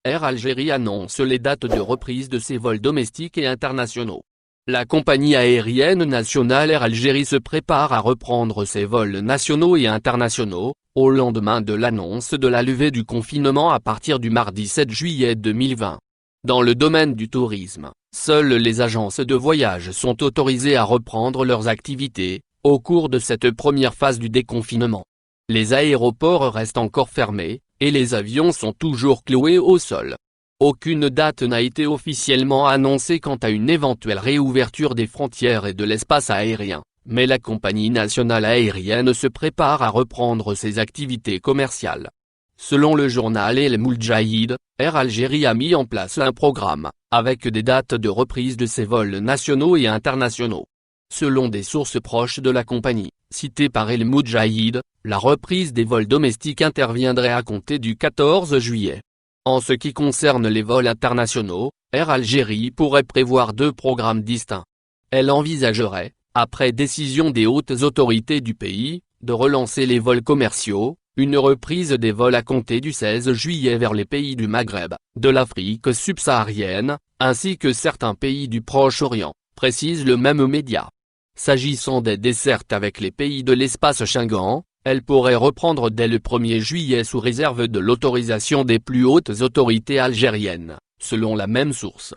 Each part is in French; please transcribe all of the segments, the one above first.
Air Algérie annonce les dates de reprise de ses vols domestiques et internationaux. La compagnie aérienne nationale Air Algérie se prépare à reprendre ses vols nationaux et internationaux, au lendemain de l'annonce de la levée du confinement à partir du mardi 7 juillet 2020. Dans le domaine du tourisme, seules les agences de voyage sont autorisées à reprendre leurs activités, au cours de cette première phase du déconfinement. Les aéroports restent encore fermés, et les avions sont toujours cloués au sol. Aucune date n'a été officiellement annoncée quant à une éventuelle réouverture des frontières et de l'espace aérien, mais la compagnie nationale aérienne se prépare à reprendre ses activités commerciales. Selon le journal El Moudjahid, Air Algérie a mis en place un programme, avec des dates de reprise de ses vols nationaux et internationaux. Selon des sources proches de la compagnie, citées par El Moudjahid, la reprise des vols domestiques interviendrait à compter du 14 juillet. En ce qui concerne les vols internationaux, Air Algérie pourrait prévoir deux programmes distincts. Elle envisagerait, après décision des hautes autorités du pays, de relancer les vols commerciaux, une reprise des vols à compter du 16 juillet vers les pays du Maghreb, de l'Afrique subsaharienne, ainsi que certains pays du Proche-Orient, précise le même média. S'agissant des dessertes avec les pays de l'espace Schengen, elle pourrait reprendre dès le 1er juillet sous réserve de l'autorisation des plus hautes autorités algériennes, selon la même source.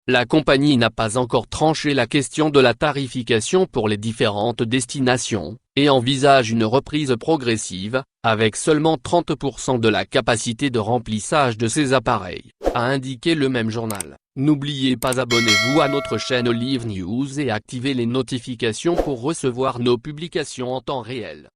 La compagnie n'a pas encore tranché la question de la tarification pour les différentes destinations, et envisage une reprise progressive, avec seulement 30% de la capacité de remplissage de ses appareils, a indiqué le même journal. N'oubliez pas abonnez-vous à notre chaîne Olive News et activez les notifications pour recevoir nos publications en temps réel.